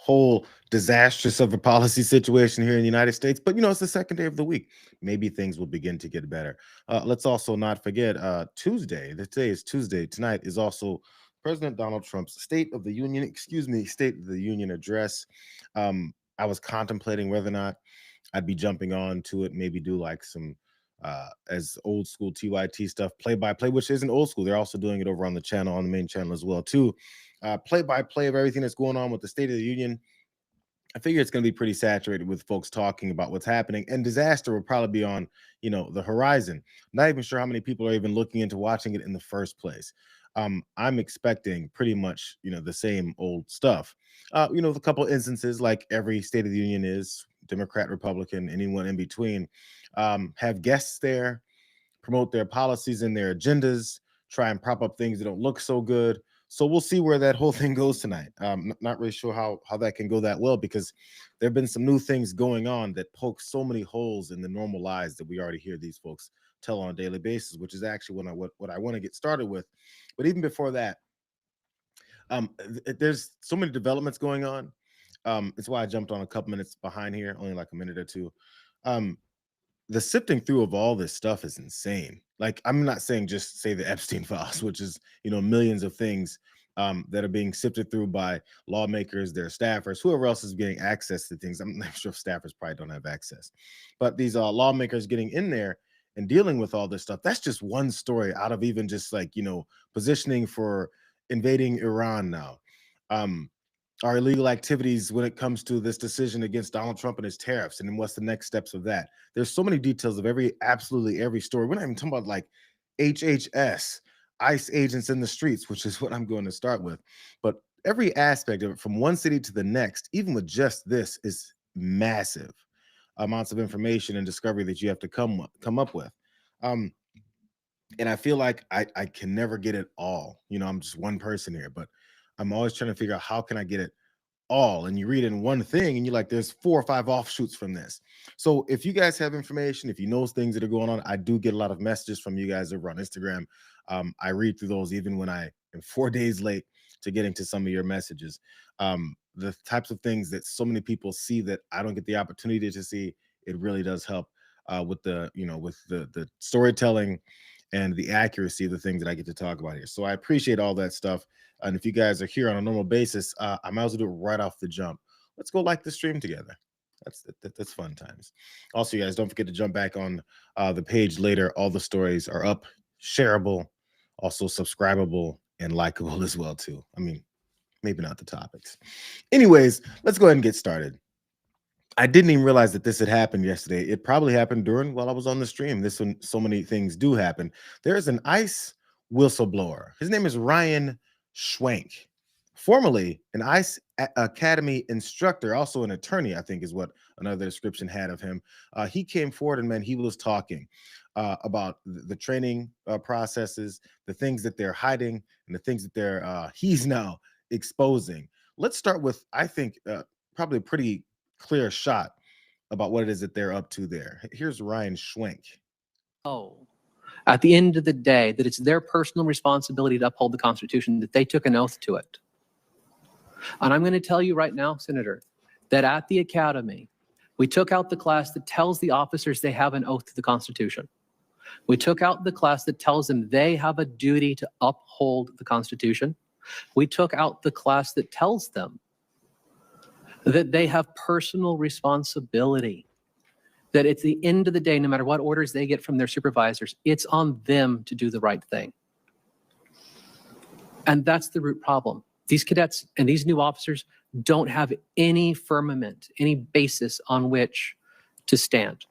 whole disastrous of a policy situation here in the United States. But it's the second day of the week. Maybe things will begin to get better. Let's also not forget Tuesday. Today is Tuesday. Tonight is also President Donald Trump's State of the Union address. I was contemplating whether or not I'd be jumping on to it, maybe do like some as old school TYT stuff, play by play, which isn't old school. They're also doing it over on the channel, on the main channel as well, too. Play by play of everything that's going on with the State of the Union. I figure it's going to be pretty saturated with folks talking about what's happening, and disaster will probably be on, the horizon. Not even sure how many people are even looking into watching it in the first place. I'm expecting pretty much, the same old stuff. A couple instances like every State of the Union is Democrat, Republican, anyone in between, have guests there, promote their policies and their agendas, try and prop up things that don't look so good. So we'll see where that whole thing goes tonight. Not really sure how that can go that well, because there have been some new things going on that poke so many holes in the normal lies that we already hear these folks tell on a daily basis, which is actually what I want to get started with. But even before that, there's so many developments going on. It's why I jumped on a couple minutes behind here, only like a minute or two. Um, the sifting through of all this stuff is insane. Like, I'm not saying just say the Epstein files, which is, millions of things that are being sifted through by lawmakers, their staffers, whoever else is getting access to things. I'm not sure if staffers probably don't have access, but these lawmakers getting in there and dealing with all this stuff. That's just one story out of even just like, positioning for invading Iran now. Um, our illegal activities when it comes to this decision against Donald Trump and his tariffs, and then what's the next steps of that. There's so many details of absolutely every story. We're not even talking about like HHS, ICE agents in the streets, which is what I'm going to start with. But every aspect of it, from one city to the next, even with just this, is massive amounts of information and discovery that you have to come up with. And I feel like I can never get it all. I'm just one person here, but I'm always trying to figure out how can I get it all. And you read in one thing and you're like, there's 4 or 5 offshoots from this. So if you guys have information, if you know things that are going on, I do get a lot of messages from you guys over on Instagram. I read through those even when I am 4 days late to getting to some of your messages. The types of things that so many people see that I don't get the opportunity to see, it really does help with the storytelling and the accuracy of the things that I get to talk about here. So I appreciate all that stuff. And if you guys are here on a normal basis, I might as well do it right off the jump. Let's go like the stream together. That's fun times. Also, you guys, don't forget to jump back on the page later. All the stories are up, shareable, also subscribable, and likable as well, too. I mean, maybe not the topics. Anyways, let's go ahead and get started. I didn't even realize that this had happened yesterday. It probably happened while I was on the stream. This one, so many things do happen. There is an ICE whistleblower. His name is Ryan Schwenk, formerly an ICE Academy instructor, also an attorney, I think is what another description had of him. He came forward and, man, he was talking about the training processes, the things that they're hiding, and the things that he's now exposing. Let's start with, I think, probably a pretty clear shot about what it is that they're up to there. Here's Ryan Schwenk. At the end of the day, that it's their personal responsibility to uphold the Constitution, that they took an oath to it. And I'm going to tell you right now, Senator, that at the Academy, we took out the class that tells the officers they have an oath to the Constitution. We took out the class that tells them they have a duty to uphold the Constitution. We took out the class that tells them that they have personal responsibility, that at the end of the day, no matter what orders they get from their supervisors, it's on them to do the right thing. And that's the root problem. These cadets and these new officers don't have any firmament, any basis on which to stand.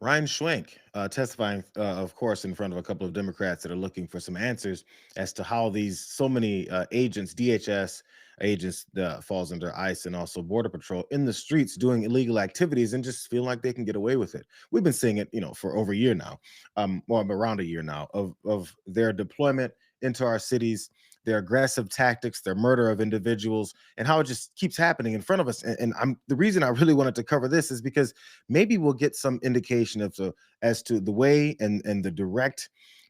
Ryan Schwenk testifying, of course, in front of a couple of Democrats that are looking for some answers as to how so many agents, DHS agents, falls under ICE and also Border Patrol, in the streets doing illegal activities and just feel like they can get away with it. We've been seeing it, for over a year now, around a year now, of their deployment into our cities, their aggressive tactics, their murder of individuals, and how it just keeps happening in front of us. And the reason I really wanted to cover this is because maybe we'll get some indication as to the way and the direct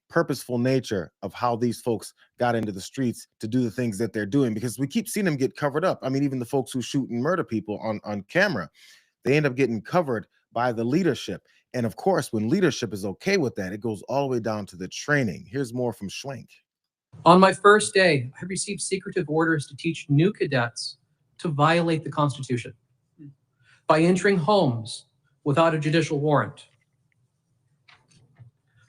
purposeful nature of how these folks got into the streets to do the things that they're doing, because we keep seeing them get covered up. I mean, even the folks who shoot and murder people on camera, they end up getting covered by the leadership. And of course, when leadership is okay with that, it goes all the way down to the training. Here's more from Schwenk. On my first day, I received secretive orders to teach new cadets to violate the Constitution by entering homes without a judicial warrant.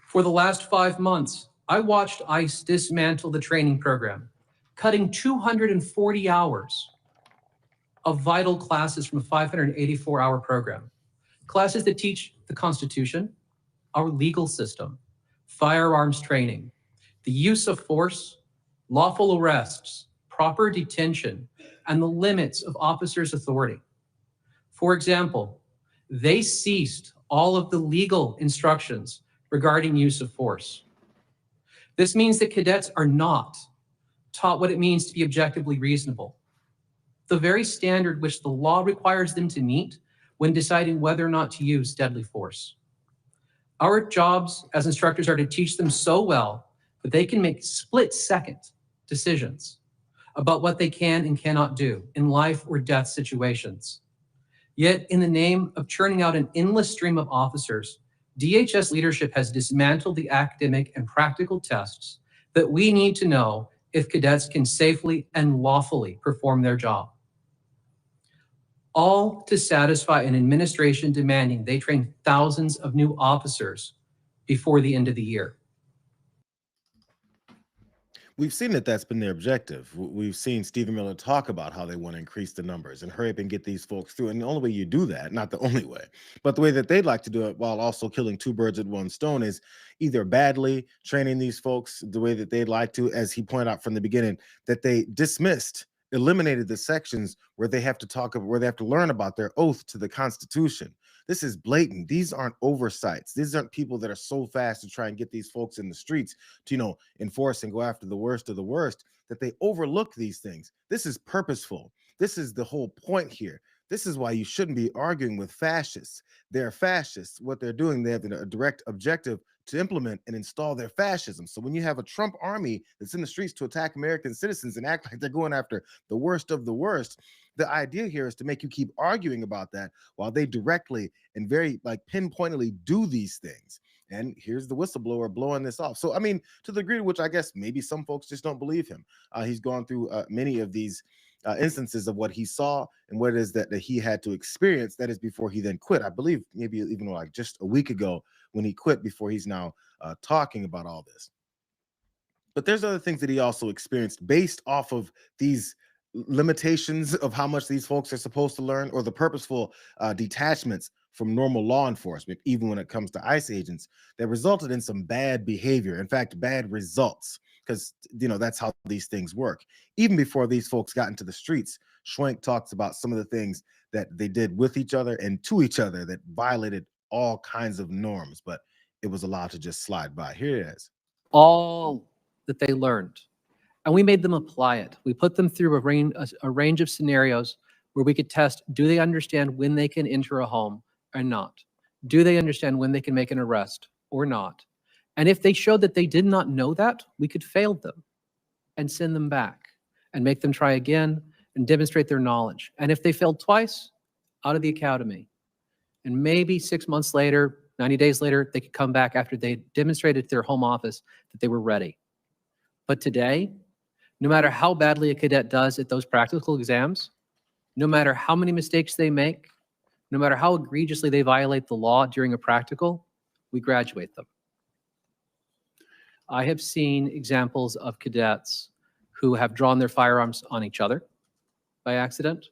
For the last 5 months, I watched ICE dismantle the training program, cutting 240 hours of vital classes from a 584-hour program. Classes that teach the Constitution, our legal system, firearms training, the use of force, lawful arrests, proper detention, and the limits of officers' authority. For example, they ceased all of the legal instructions regarding use of force. This means that cadets are not taught what it means to be objectively reasonable, the very standard which the law requires them to meet when deciding whether or not to use deadly force. Our jobs as instructors are to teach them so well that they can make split-second decisions about what they can and cannot do in life or death situations. Yet, in the name of churning out an endless stream of officers, DHS leadership has dismantled the academic and practical tests that we need to know if cadets can safely and lawfully perform their job. All to satisfy an administration demanding they train thousands of new officers before the end of the year. We've seen that that's been their objective. We've seen Stephen Miller talk about how they want to increase the numbers and hurry up and get these folks through. And the only way you do that, not the only way, but the way that they'd like to do it while also killing two birds with one stone, is either badly training these folks the way that they'd like to, as he pointed out from the beginning, that they eliminated the sections where they have to learn about their oath to the Constitution. This is blatant. These aren't oversights. These aren't people that are so fast to try and get these folks in the streets to, enforce and go after the worst of the worst, that they overlook these things. This is purposeful. This is the whole point here. This is why you shouldn't be arguing with fascists. They're fascists. What they're doing, they have a direct objective to implement and install their fascism. So when you have a Trump army that's in the streets to attack American citizens and act like they're going after the worst of the worst, the idea here is to make you keep arguing about that while they directly and very pinpointedly do these things. And here's the whistleblower blowing this off. So, I mean, to the degree to which I guess maybe some folks just don't believe him. He's gone through many of these instances of what he saw and what it is that he had to experience. That is before he then quit. I believe maybe even just a week ago when he quit, before he's now talking about all this. But there's other things that he also experienced based off of these limitations of how much these folks are supposed to learn, or the purposeful detachments from normal law enforcement, even when it comes to ICE agents, that resulted in some bad behavior. In fact, bad results, because that's how these things work. Even before these folks got into the streets, Schwenk talks about some of the things that they did with each other and to each other that violated all kinds of norms, but it was allowed to just slide by. Here it is. All that they learned. And we made them apply it. We put them through a range of scenarios where we could test, do they understand when they can enter a home or not? Do they understand when they can make an arrest or not? And if they showed that they did not know that, we could fail them and send them back and make them try again and demonstrate their knowledge. And if they failed twice, out of the academy. And maybe 6 months later, 90 days later, they could come back after they demonstrated to their home office that they were ready. But today, no matter how badly a cadet does at those practical exams, no matter how many mistakes they make, no matter how egregiously they violate the law during a practical, we graduate them. I have seen examples of cadets who have drawn their firearms on each other by accident.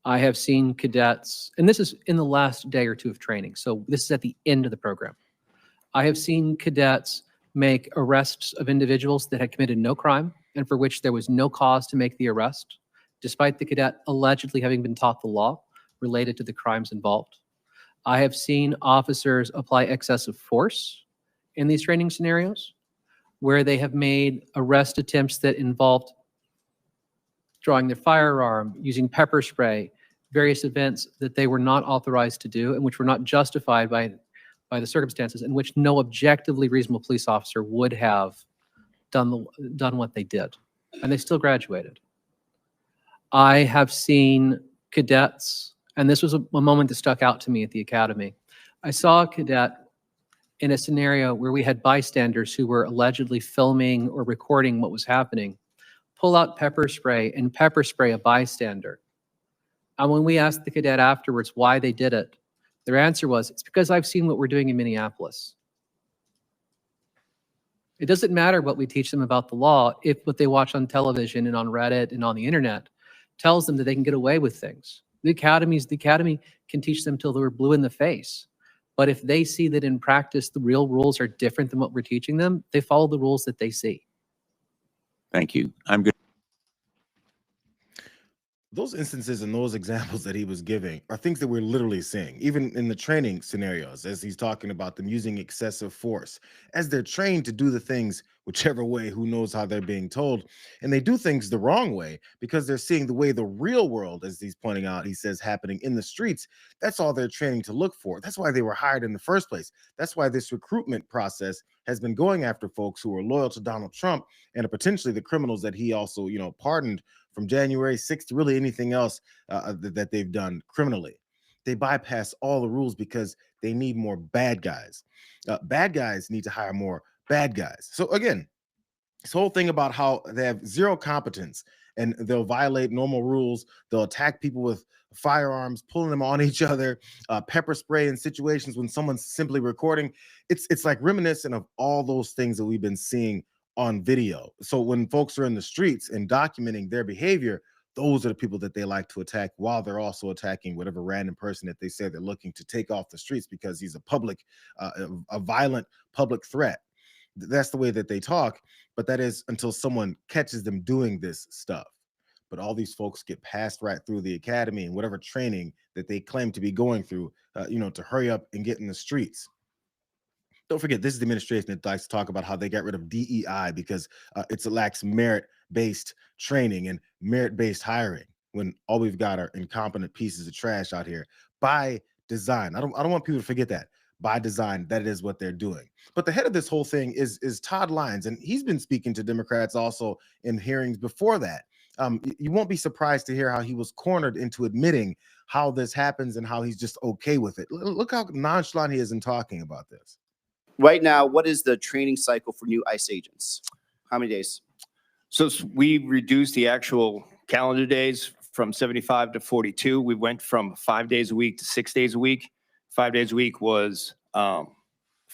I have seen cadets, and this is in the last day or two of training, so this is at the end of the program. I have seen cadets make arrests of individuals that had committed no crime and for which there was no cause to make the arrest, despite the cadet allegedly having been taught the law related to the crimes involved. I have seen officers apply excessive force in these training scenarios where they have made arrest attempts that involved drawing their firearm, using pepper spray, various events that they were not authorized to do and which were not justified by by the circumstances in which no objectively reasonable police officer would have done what they did, and they still graduated. I have seen cadets, and this was a moment that stuck out to me at the academy. I saw a cadet in a scenario where we had bystanders who were allegedly filming or recording what was happening, pull out pepper spray and pepper spray a bystander. And when we asked the cadet afterwards why they did it, their answer was, it's because I've seen what we're doing in Minneapolis. It doesn't matter what we teach them about the law if what they watch on television and on Reddit and on the internet tells them that they can get away with things. The academy can teach them till they're blue in the face. But if they see that in practice the real rules are different than what we're teaching them, they follow the rules that they see. Thank you. I'm good. Those instances and those examples that he was giving are things that we're literally seeing, even in the training scenarios, as he's talking about them using excessive force, as they're trained to do the things whichever way, who knows how they're being told. And they do things the wrong way because they're seeing the way the real world, as he's pointing out, he says, happening in the streets. That's all they're training to look for. That's why they were hired in the first place. That's why this recruitment process has been going after folks who are loyal to Donald Trump and are potentially the criminals that he also, pardoned from January 6th to really anything else that they've done criminally. They bypass all the rules because they need more bad guys. Bad guys need to hire more bad guys. So again, this whole thing about how they have zero competence and they'll violate normal rules. They'll attack people with firearms, pulling them on each other, pepper spray in situations when someone's simply recording. It's like reminiscent of all those things that we've been seeing on video. So when folks are in the streets and documenting their behavior, those are the people that they like to attack, while they're also attacking whatever random person that they say they're looking to take off the streets because he's a violent public threat. That's the way that they talk, but that is until someone catches them doing this stuff. But all these folks get passed right through the academy and whatever training that they claim to be going through, to hurry up and get in the streets. Don't forget, this is the administration that likes to talk about how they got rid of DEI because it lacks merit-based training and merit-based hiring, when all we've got are incompetent pieces of trash out here by design. I don't want people to forget that. By design, that is what they're doing. But the head of this whole thing is Todd Lyons, and he's been speaking to Democrats also in hearings before that. You won't be surprised to hear how he was cornered into admitting how this happens and how he's just okay with it. Look how nonchalant he is in talking about this. Right now, what is the training cycle for new ICE agents? How many days? So we reduced the actual calendar days from 75 to 42. We went from 5 days a week to 6 days a week. 5 days a week was 5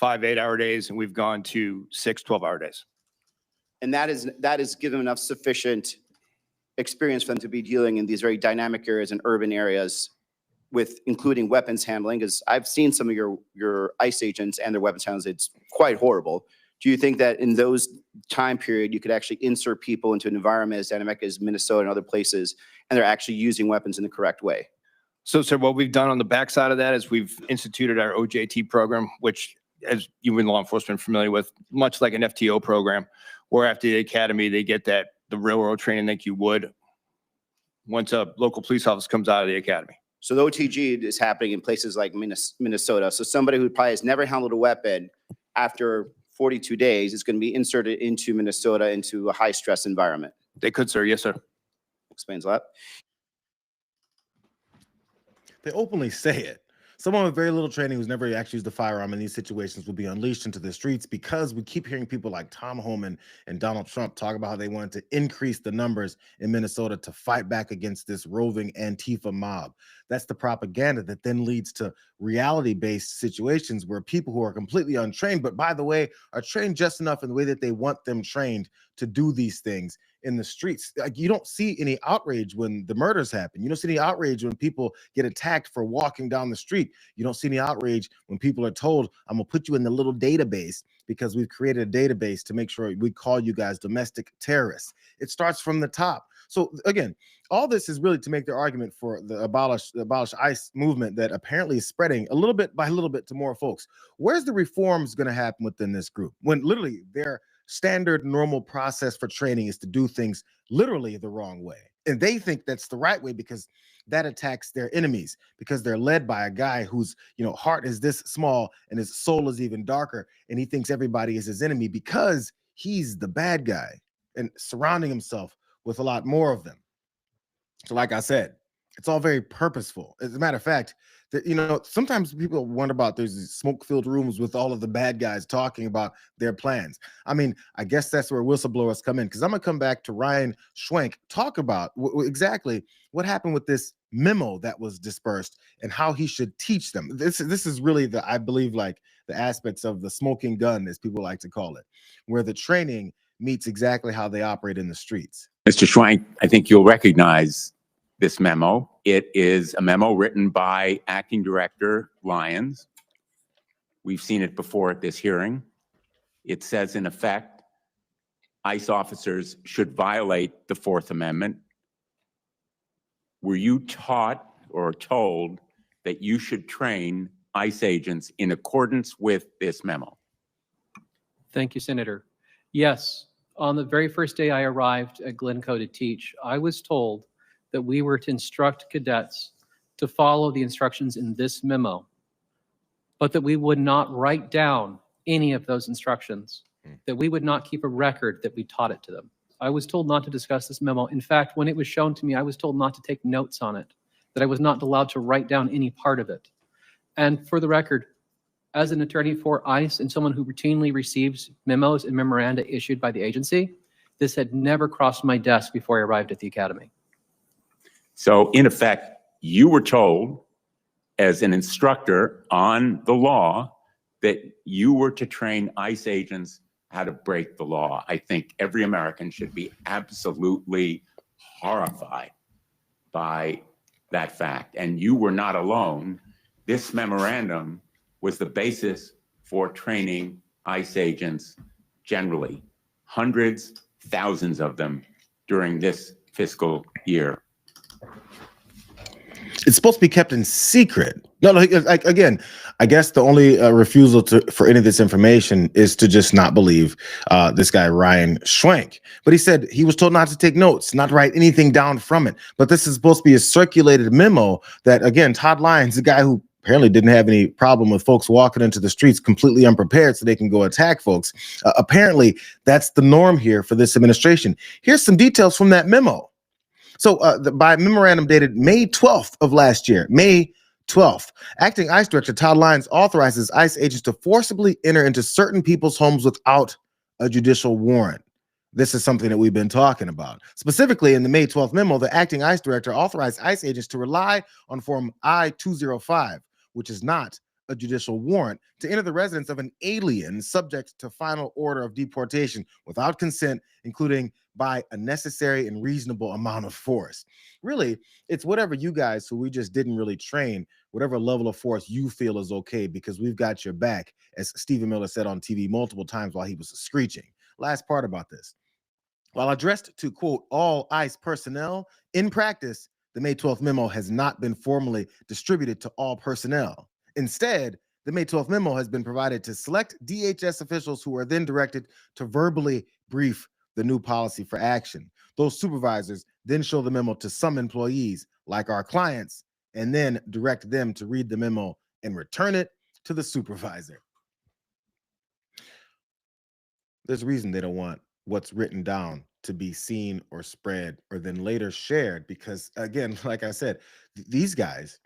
8-hour days, and we've gone to 6 12-hour days. And that is given enough sufficient experience for them to be dealing in these very dynamic areas and urban areas, with including weapons handling, because I've seen some of your ICE agents and their weapons handlers. It's quite horrible. Do you think that in those time period, you could actually insert people into an environment as dynamic as Minnesota and other places, and they're actually using weapons in the correct way? So, sir, what we've done on the backside of that is we've instituted our OJT program, which, as you in law enforcement are familiar with, much like an FTO program, where after the academy, they get the real world training like you would once a local police officer comes out of the academy. So the OTG is happening in places like Minnesota. So somebody who probably has never handled a weapon, after 42 days is going to be inserted into Minnesota into a high stress environment. They could, sir. Yes, sir. Explains a lot. They openly say it. Someone with very little training who's never actually used a firearm in these situations will be unleashed into the streets, because we keep hearing people like Tom Homan and Donald Trump talk about how they wanted to increase the numbers in Minnesota to fight back against this roving Antifa mob. That's the propaganda that then leads to reality-based situations where people who are completely untrained, but by the way, are trained just enough in the way that they want them trained to do these things in the streets. Like, you don't see any outrage when the murders happen. You don't see any outrage when people get attacked for walking down the street. You don't see any outrage when people are told, I'm gonna put you in the little database because we've created a database to make sure we call you guys domestic terrorists. It starts from the top. So again, all this is really to make their argument for the abolish ICE movement that apparently is spreading a little bit by little bit to more folks. Where's the reforms going to happen within this group when literally their standard normal process for training is to do things literally the wrong way? And they think that's the right way because that attacks their enemies, because they're led by a guy whose, heart is this small and his soul is even darker. And he thinks everybody is his enemy because he's the bad guy and surrounding himself with a lot more of them. So like I said, it's all very purposeful. As a matter of fact, that sometimes people wonder about there's these smoke-filled rooms with all of the bad guys talking about their plans. I mean, I guess that's where whistleblowers come in, because I'm gonna come back to Ryan Schwenk, talk about exactly what happened with this memo that was dispersed and how he should teach them. This is really I believe, like the aspects of the smoking gun, as people like to call it, where the training meets exactly how they operate in the streets. Mr. Schwenk, I think you'll recognize this memo. It is a memo written by Acting Director Lyons. We've seen it before at this hearing. It says, in effect, ICE officers should violate the Fourth Amendment. Were you taught or told that you should train ICE agents in accordance with this memo? Thank you, Senator. Yes, on the very first day I arrived at Glencoe to teach, I was told that we were to instruct cadets to follow the instructions in this memo, but that we would not write down any of those instructions, that we would not keep a record that we taught it to them. I was told not to discuss this memo. In fact, when it was shown to me, I was told not to take notes on it, that I was not allowed to write down any part of it. And for the record, as an attorney for ICE and someone who routinely receives memos and memoranda issued by the agency, this had never crossed my desk before I arrived at the academy. So in effect, you were told as an instructor on the law that you were to train ICE agents how to break the law. I think every American should be absolutely horrified by that fact. And you were not alone. This memorandum was the basis for training ICE agents generally, hundreds, thousands of them during this fiscal year. It's supposed to be kept in secret. No, again, I guess the only refusal for any of this information is to just not believe this guy, Ryan Schwenk. But he said he was told not to take notes, not to write anything down from it. But this is supposed to be a circulated memo that, again, Todd Lyons, the guy who apparently didn't have any problem with folks walking into the streets completely unprepared so they can go attack folks. Apparently, that's the norm here for this administration. Here's some details from that memo. So by memorandum dated May 12th of last year, May 12th, Acting ICE Director Todd Lyons authorizes ICE agents to forcibly enter into certain people's homes without a judicial warrant. This is something that we've been talking about. Specifically, in the May 12th memo, the Acting ICE Director authorized ICE agents to rely on Form I-205, which is not a judicial warrant, to enter the residence of an alien subject to final order of deportation without consent, including by a necessary and reasonable amount of force. Really, it's whatever you guys who we just didn't really train, whatever level of force you feel is okay, because we've got your back, as Stephen Miller said on TV multiple times while he was screeching. Last part about this. While addressed to, quote, all ICE personnel, in practice, the May 12th memo has not been formally distributed to all personnel. Instead, the May 12th memo has been provided to select DHS officials who are then directed to verbally brief the new policy for action. Those supervisors then show the memo to some employees, like our clients, and then direct them to read the memo and return it to the supervisor. There's a reason they don't want what's written down to be seen or spread or then later shared, because, again, like I said, these guys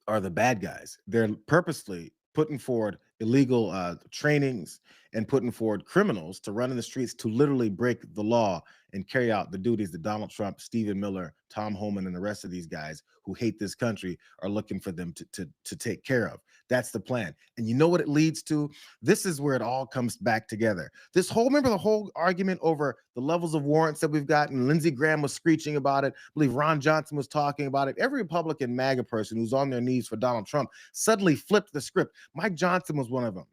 are the bad guys. They're purposely putting forward illegal trainings and putting forward criminals to run in the streets to literally break the law and carry out the duties that Donald Trump, Stephen Miller, Tom Homan, and the rest of these guys who hate this country are looking for them to take care of. That's the plan. And you know what it leads to? This is where it all comes back together. Remember the whole argument over the levels of warrants that we've gotten? Lindsey Graham was screeching about it. I believe Ron Johnson was talking about it. Every Republican MAGA person who's on their knees for Donald Trump suddenly flipped the script. Mike Johnson was one of them.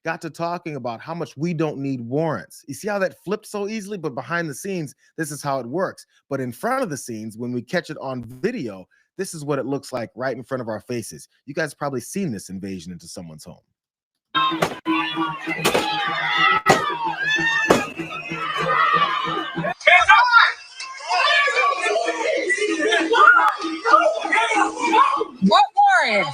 Got to talking about how much we don't need warrants. You see how that flipped so easily? But behind the scenes, this is how it works. But in front of the scenes, when we catch it on video, this is what it looks like right in front of our faces. You guys probably seen this invasion into someone's home. doing?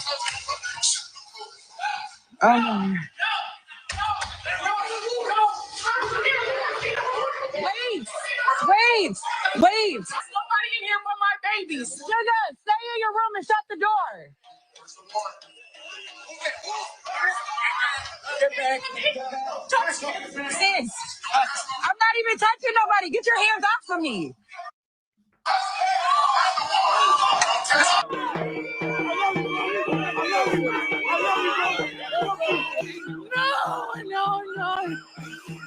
Wait, wait, wait. There's nobody in here but my babies. Sugar, stay in your room and shut the door. Sis, I'm not even touching nobody. Get your hands off of me. No.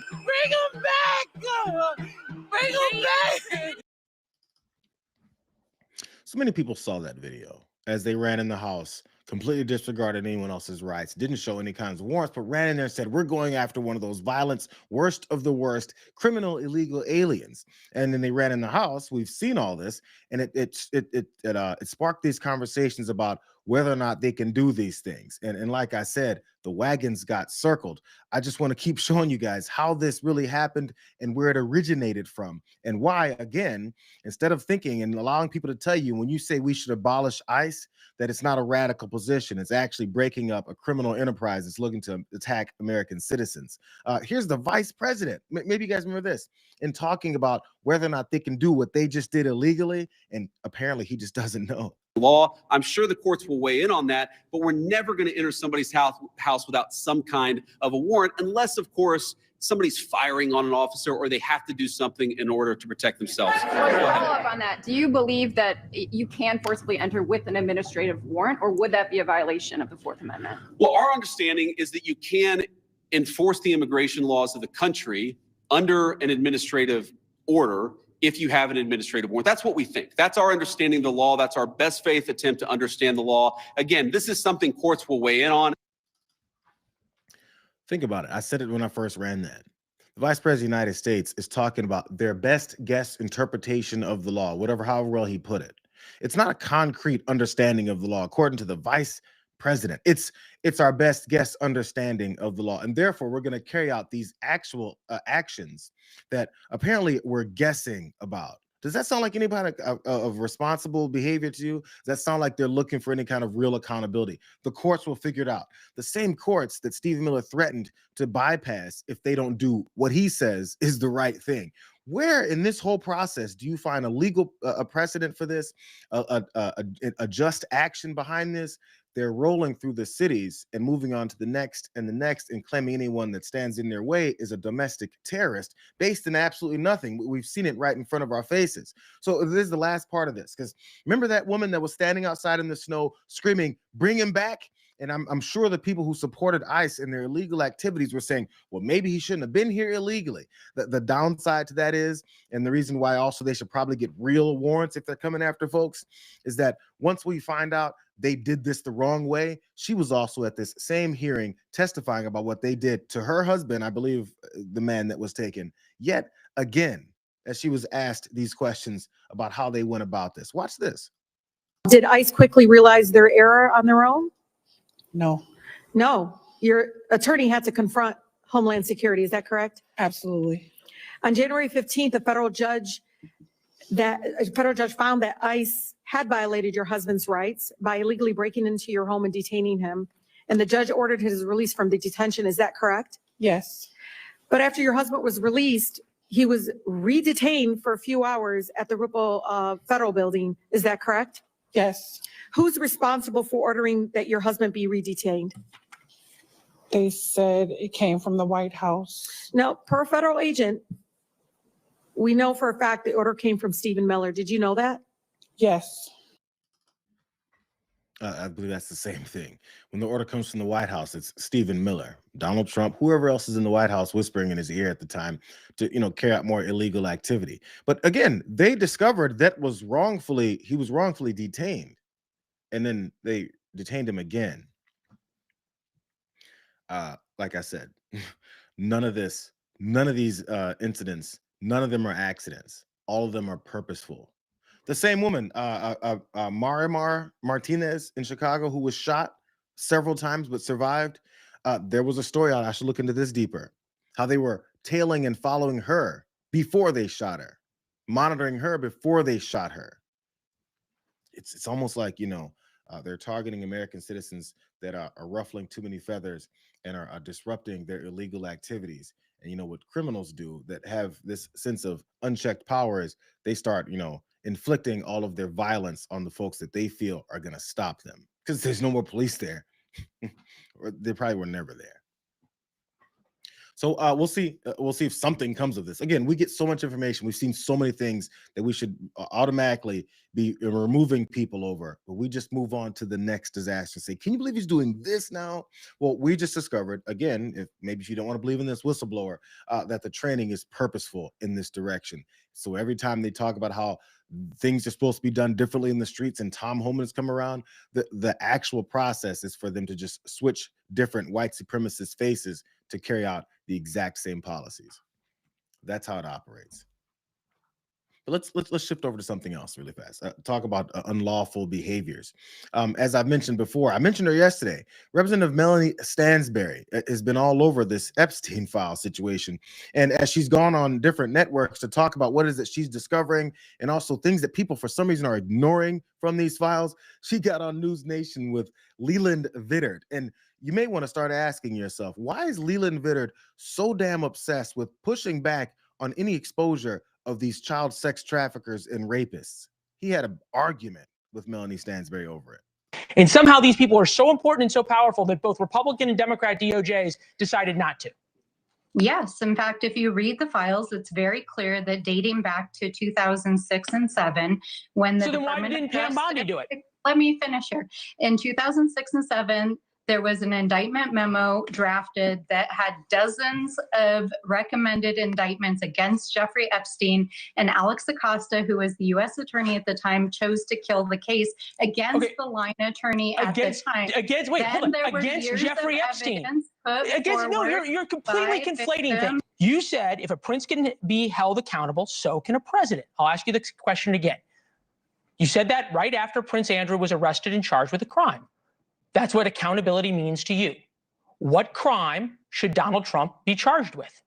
Bring him back. Bring him back. So many people saw that video as they ran in the house, completely disregarded anyone else's rights, didn't show any kinds of warrants, but ran in there and said, we're going after one of those violent, worst of the worst, criminal, illegal aliens. And then they ran in the house. We've seen all this, and it sparked these conversations about whether or not they can do these things. And like I said, the wagons got circled. I just want to keep showing you guys how this really happened and where it originated from, and why, again, instead of thinking and allowing people to tell you when you say we should abolish ICE, that it's not a radical position. It's actually breaking up a criminal enterprise that's looking to attack American citizens. Here's the vice president. Maybe you guys remember this, in talking about whether or not they can do what they just did illegally, and apparently he just doesn't know. Law. I'm sure the courts will weigh in on that, but we're never going to enter somebody's house without some kind of a warrant, unless, of course, somebody's firing on an officer or they have to do something in order to protect themselves. Follow up on that. Do you believe that you can forcibly enter with an administrative warrant, or would that be a violation of the Fourth Amendment? Well, our understanding is that you can enforce the immigration laws of the country under an administrative order if you have an administrative warrant. That's what we think. That's our understanding of the law. That's our best faith attempt to understand the law. Again, this is something courts will weigh in on. Think about it. I said it when I first ran that. The Vice President of the United States is talking about their best guess interpretation of the law, however well he put it. It's not a concrete understanding of the law, according to the Vice President. It's our best guess understanding of the law, and therefore we're going to carry out these actual actions that apparently we're guessing about. Does that sound like anybody of responsible behavior to you? Does that sound like they're looking for any kind of real accountability? The courts will figure it out. The same courts that Stephen Miller threatened to bypass if they don't do what he says is the right thing. Where in this whole process do you find a legal precedent for this, a just action behind this? They're rolling through the cities and moving on to the next and the next, and claiming anyone that stands in their way is a domestic terrorist based in absolutely nothing. We've seen it right in front of our faces. So this is the last part of this, because remember that woman that was standing outside in the snow screaming, bring him back? And I'm sure the people who supported ICE in their illegal activities were saying, well, maybe he shouldn't have been here illegally. The downside to that is, and the reason why also they should probably get real warrants if they're coming after folks, is that once we find out they did this the wrong way, she was also at this same hearing testifying about what they did to her husband, I believe the man that was taken, yet again, as she was asked these questions about how they went about this. Watch this. Did ICE quickly realize their error on their own? No, No, your attorney had to confront Homeland Security. Is that correct? absolutely. On January 15th, a federal judge found that ICE had violated your husband's rights by illegally breaking into your home and detaining him. And the judge ordered his release from the detention. Is that correct? Yes, But after your husband was released, he was re-detained for a few hours at the Ripple Federal Building. Is that correct? yes. Who's responsible for ordering that your husband be re-detained? They said it came from the White House. No, per federal agent, we know for a fact the order came from Stephen Miller. Did you know that? Yes, I believe that's the same thing. When the order comes from the White House, it's Stephen Miller, Donald Trump, whoever else is in the White House whispering in his ear at the time to, carry out more illegal activity. But again, they discovered that he was wrongfully detained, and then they detained him again. Like I said, none of these incidents, none of them are accidents. All of them are purposeful. The same woman, Marimar Martinez in Chicago, who was shot several times but survived. There was a story out. I should look into this deeper. How they were tailing and following her before they shot her, monitoring her before they shot her. It's almost like They're targeting American citizens that are ruffling too many feathers and are disrupting their illegal activities. And you know what criminals do that have this sense of unchecked power is they start, inflicting all of their violence on the folks that they feel are going to stop them because there's no more police there. Or they probably were never there. So we'll see. We'll see if something comes of this. Again, we get so much information. We've seen so many things that we should automatically be removing people over. But we just move on to the next disaster. Say, can you believe he's doing this now? Well, we just discovered, again, if maybe you don't want to believe in this whistleblower, that the training is purposeful in this direction. So every time they talk about how things are supposed to be done differently in the streets and Tom Homan's come around, the actual process is for them to just switch different white supremacist faces to carry out the exact same policies. That's how it operates. But let's shift over to something else really fast. Talk about unlawful behaviors. As I've mentioned before, I mentioned her yesterday. Representative Melanie Stansbury has been all over this Epstein file situation, and as she's gone on different networks to talk about what it is that she's discovering, and also things that people for some reason are ignoring from these files, she got on News Nation with Leland Vittert. And you may want to start asking yourself, why is Leland Vittert so damn obsessed with pushing back on any exposure of these child sex traffickers and rapists? He had an argument with Melanie Stansbury over it. And somehow these people are so important and so powerful that both Republican and Democrat DOJs decided not to. Yes. In fact, if you read the files, it's very clear that dating back to 2006 and 7, when the So then why Department didn't of Pam Bondi Justice- do it? Let me finish here. In 2006 and 7, there was an indictment memo drafted that had dozens of recommended indictments against Jeffrey Epstein, and Alex Acosta, who was the U.S. attorney at the time, chose to kill the case against the line attorney at the time. Against Jeffrey Epstein. You're completely conflating things. You said if a prince can be held accountable, so can a president. I'll ask you the question again. You said that right after Prince Andrew was arrested and charged with a crime. That's what accountability means to you. What crime should Donald Trump be charged with?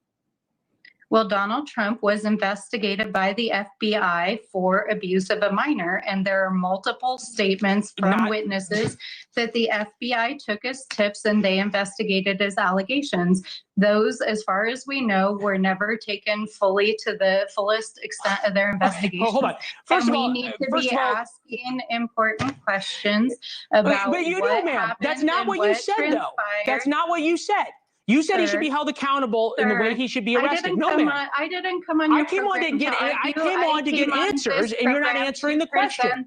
Well, Donald Trump was investigated by the FBI for abuse of a minor, and there are multiple statements from witnesses that the FBI took as tips and they investigated as allegations. Those, as far as we know, were never taken fully to the fullest extent of their investigation. Hold on. First of all, we need to be asking important questions about but you do, ma'am. That's not what you said, though. That's not what you said. You said he should be held accountable in the way he should be arrested. No, ma'am. I didn't come on your program I came on to get answers, and you're not answering the question.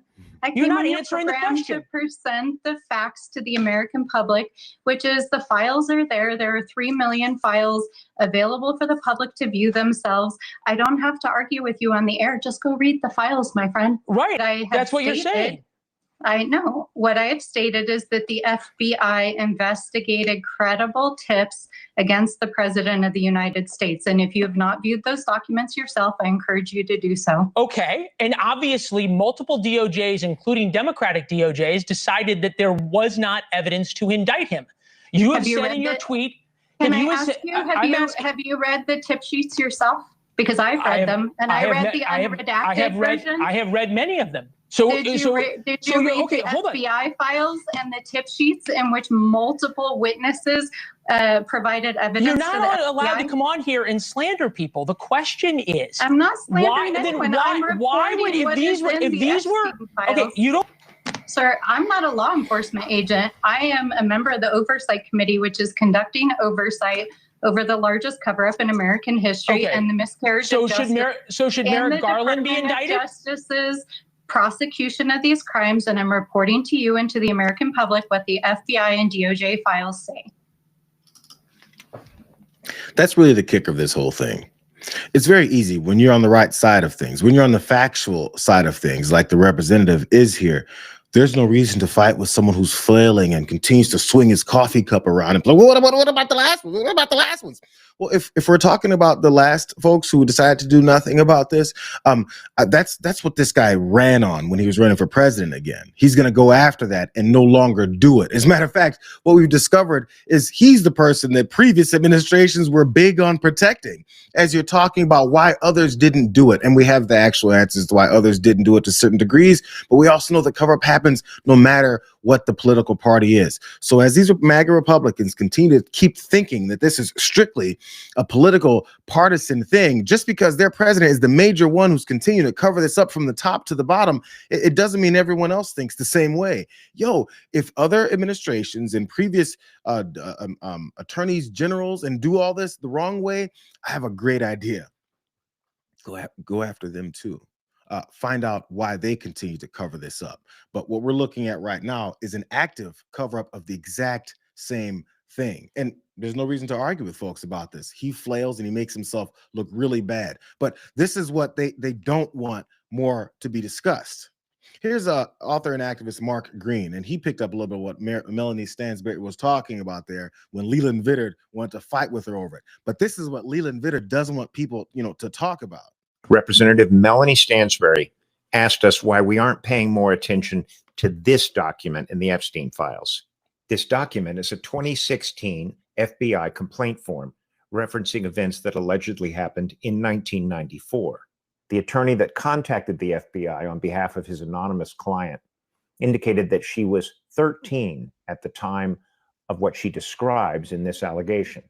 You're not answering the question. To present the facts to the American public, which is the files are there. There are 3 million files available for the public to view themselves. I don't have to argue with you on the air. Just go read the files, my friend. Right. That's what you're saying. I know. What I have stated is that the FBI investigated credible tips against the President of the United States. And if you have not viewed those documents yourself, I encourage you to do so. Okay. And obviously, multiple DOJs, including Democratic DOJs, decided that there was not evidence to indict him. You have said in your tweet. Can I ask you, have you read the tip sheets yourself? Because I've read them, and I read the unredacted version. I have read many of them. So did you read the FBI files and the tip sheets in which multiple witnesses provided evidence? You're not allowed to come on here and slander people. The question is, I'm not slandering anyone. Why would if these were okay? You don't. Sir, I'm not a law enforcement agent. I am a member of the Oversight Committee, which is conducting oversight over the largest cover-up in American history and the miscarriage of justice. So should Merrick Garland be indicted? Justice's prosecution of these crimes, and I'm reporting to you and to the American public what the FBI and DOJ files say. That's really the kicker of this whole thing. It's very easy when you're on the right side of things, when you're on the factual side of things, like the representative is here. There's no reason to fight with someone who's flailing and continues to swing his coffee cup around and be like, what about the last one? What about the last ones? Well, if we're talking about the last folks who decided to do nothing about this, that's what this guy ran on when he was running for president again. He's going to go after that and no longer do it. As a matter of fact, what we've discovered is he's the person that previous administrations were big on protecting. As you're talking about why others didn't do it, and we have the actual answers to why others didn't do it to certain degrees, but we also know the cover-up happens no matter what the political party is. So as these MAGA Republicans continue to keep thinking that this is strictly a political partisan thing, just because their president is the major one who's continuing to cover this up from the top to the bottom, it doesn't mean everyone else thinks the same way. Yo, if other administrations and previous attorneys generals and do all this the wrong way, I have a great idea. Go after them too. Find out why they continue to cover this up. But what we're looking at right now is an active cover-up of the exact same thing. And there's no reason to argue with folks about this. He flails and he makes himself look really bad. But this is what they don't want more to be discussed. Here's author and activist Mark Green, and he picked up a little bit of what Melanie Stansberry was talking about there when Leland Vittert wanted to fight with her over it. But this is what Leland Vittert doesn't want people, to talk about. Representative Melanie Stansberry asked us why we aren't paying more attention to this document in the Epstein files. This document is a 2016 FBI complaint form referencing events that allegedly happened in 1994. The attorney that contacted the FBI on behalf of his anonymous client indicated that she was 13 at the time of what she describes in this allegation.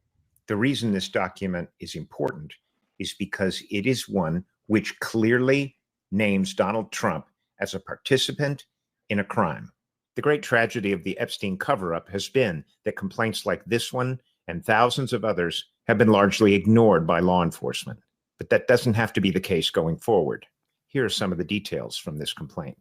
The reason this document is important is because it is one which clearly names Donald Trump as a participant in a crime. The great tragedy of the Epstein cover-up has been that complaints like this one and thousands of others have been largely ignored by law enforcement. But that doesn't have to be the case going forward. Here are some of the details from this complaint.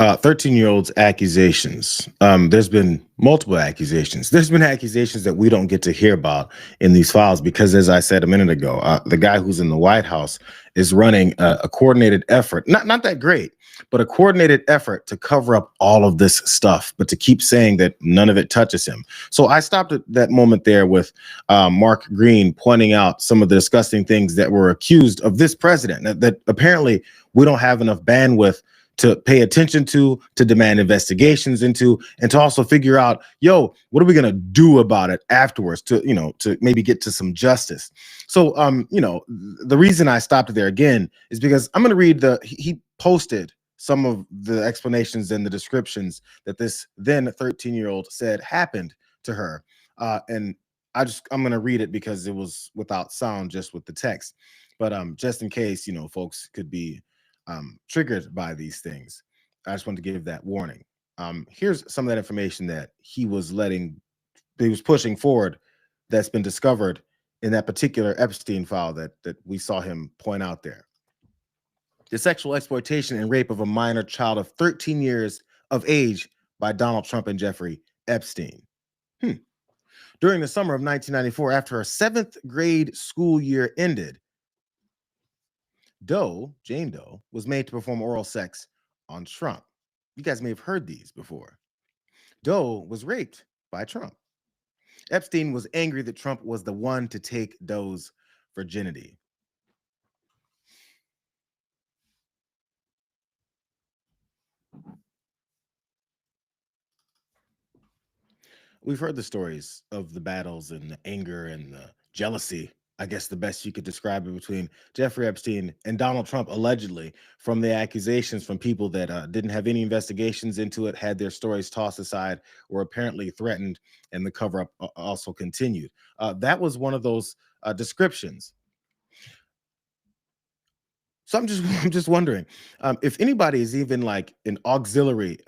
13-year-old's accusations. There's been multiple accusations. There's been accusations that we don't get to hear about in these files because, as I said a minute ago, the guy who's in the White House is running a coordinated effort, not that great, but a coordinated effort to cover up all of this stuff, but to keep saying that none of it touches him. So I stopped at that moment there with Mark Green pointing out some of the disgusting things that were accused of this president, that apparently we don't have enough bandwidth to pay attention to demand investigations into, and to also figure out, yo, what are we going to do about it afterwards to maybe get to some justice. So, the reason I stopped there again is because I'm going to read he posted some of the explanations and the descriptions that this then 13-year-old said happened to her. And I'm going to read it because it was without sound, just with the text. But just in case, folks could be triggered by these things, I just want to give that warning. Here's some of that information that he was pushing forward that's been discovered in that particular Epstein file that we saw him point out there. The sexual exploitation and rape of a minor child of 13 years of age by Donald Trump and Jeffrey Epstein. During the summer of 1994, after her 7th grade school year ended, Jane Doe, was made to perform oral sex on Trump. You guys may have heard these before. Doe was raped by Trump. Epstein was angry that Trump was the one to take Doe's virginity. We've heard the stories of the battles and the anger and the jealousy, I guess the best you could describe it, between Jeffrey Epstein and Donald Trump, allegedly, from the accusations from people that didn't have any investigations into it, had their stories tossed aside, or apparently threatened, and the cover-up also continued. That was one of those descriptions. So I'm just wondering if anybody is even like an auxiliary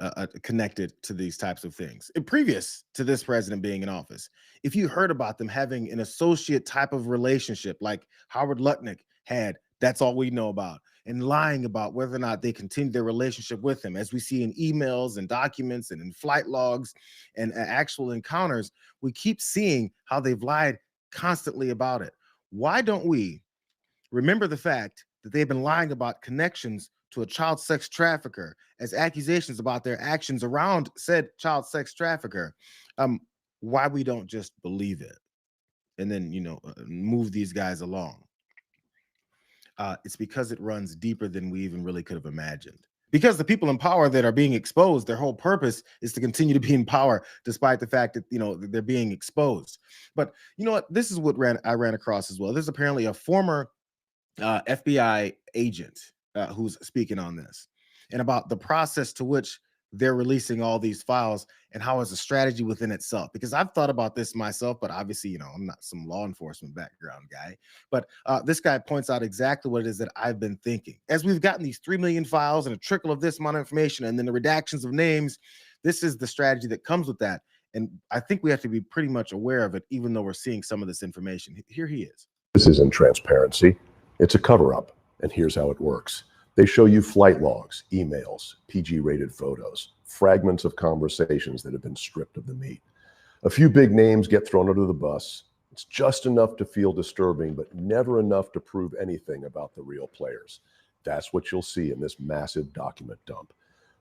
connected to these types of things. Previous to this president being in office, if you heard about them having an associate type of relationship like Howard Lutnick had, that's all we know about, and lying about whether or not they continued their relationship with him, as we see in emails and documents and in flight logs and actual encounters, we keep seeing how they've lied constantly about it. Why don't we remember the fact that they've been lying about connections to a child sex trafficker as accusations about their actions around said child sex trafficker? Why we don't just believe it? and then, move these guys along. It's because it runs deeper than we even really could have imagined. Because the people in power that are being exposed, their whole purpose is to continue to be in power, despite the fact that, they're being exposed. But you know what? This is what I ran across as well. There's apparently a former FBI agent who's speaking on this and about the process to which they're releasing all these files and how it's a strategy within itself. Because I've thought about this myself, but obviously, I'm not some law enforcement background guy. But this guy points out exactly what it is that I've been thinking. As we've gotten these 3 million files and a trickle of this amount of information and then the redactions of names, this is the strategy that comes with that. And I think we have to be pretty much aware of it, even though we're seeing some of this information. Here he is. This isn't transparency. It's a cover-up, and here's how it works. They show you flight logs, emails, PG-rated photos, fragments of conversations that have been stripped of the meat. A few big names get thrown under the bus. It's just enough to feel disturbing, but never enough to prove anything about the real players. That's what you'll see in this massive document dump.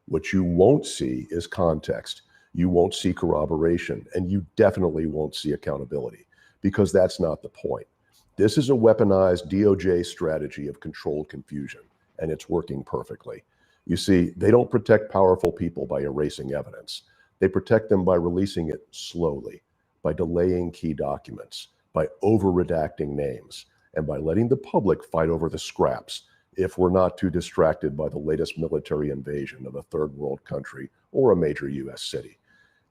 What you won't see is context. You won't see corroboration, and you definitely won't see accountability, because that's not the point. This is a weaponized DOJ strategy of controlled confusion, and it's working perfectly. You see, they don't protect powerful people by erasing evidence. They protect them by releasing it slowly, by delaying key documents, by over-redacting names, and by letting the public fight over the scraps if we're not too distracted by the latest military invasion of a third world country or a major US city.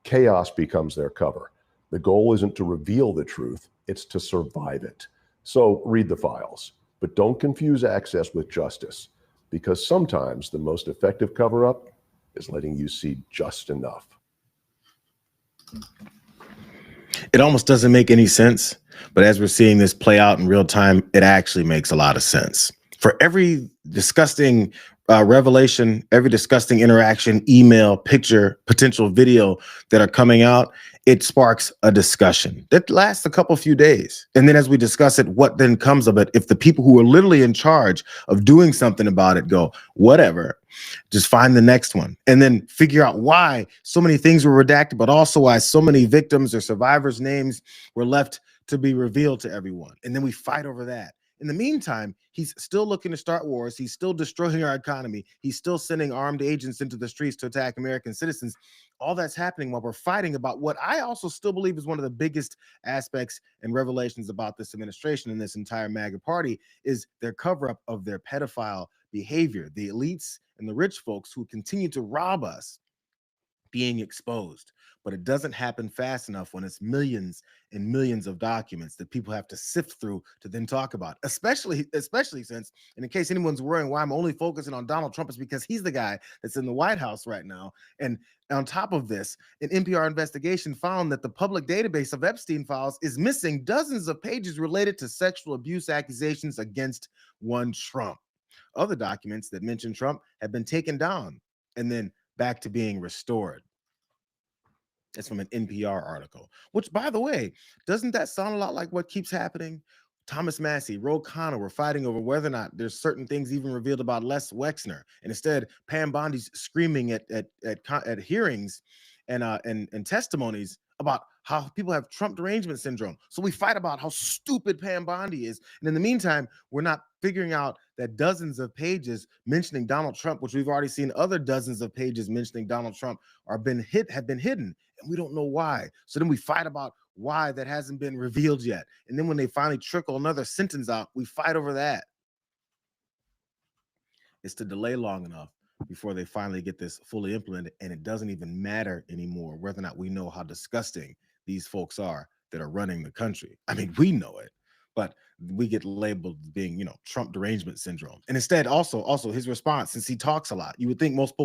Chaos becomes their cover. The goal isn't to reveal the truth, it's to survive it. So read the files, but don't confuse access with justice, because sometimes the most effective cover-up is letting you see just enough. It almost doesn't make any sense, but as we're seeing this play out in real time, it actually makes a lot of sense. For every disgusting revelation, every disgusting interaction, email, picture, potential video that are coming out, it sparks a discussion that lasts a few days. And then as we discuss it, what then comes of it, if the people who are literally in charge of doing something about it go, whatever, just find the next one. And then figure out why so many things were redacted, but also why so many victims or survivors' names were left to be revealed to everyone. And then we fight over that. In the meantime, he's still looking to start wars. He's still destroying our economy. He's still sending armed agents into the streets to attack American citizens. All that's happening while we're fighting about what I also still believe is one of the biggest aspects and revelations about this administration and this entire MAGA party is their cover-up of their pedophile behavior. The elites and the rich folks who continue to rob us being exposed. But it doesn't happen fast enough when it's millions and millions of documents that people have to sift through to then talk about, especially since, and in case anyone's worrying why I'm only focusing on Donald Trump, is because he's the guy that's in the White House right now. And on top of this, an NPR investigation found that the public database of Epstein files is missing dozens of pages related to sexual abuse accusations against one Trump. Other documents that mention Trump have been taken down and then back to being restored. It's from an NPR article, which, by the way, doesn't that sound a lot like what keeps happening? Thomas Massey, Ro Khanna were fighting over whether or not there's certain things even revealed about Les Wexner. And instead, Pam Bondi's screaming at hearings and testimonies about how people have Trump derangement syndrome. So we fight about how stupid Pam Bondi is. And in the meantime, we're not figuring out that dozens of pages mentioning Donald Trump, which we've already seen other dozens of pages mentioning Donald Trump have been hidden. And we don't know why. So then we fight about why that hasn't been revealed yet. And then when they finally trickle another sentence out, we fight over that. It's to delay long enough before they finally get this fully implemented. And it doesn't even matter anymore whether or not we know how disgusting these folks are that are running the country. I mean, we know it, but we get labeled being, Trump derangement syndrome. And instead, also his response, since he talks a lot, you would think most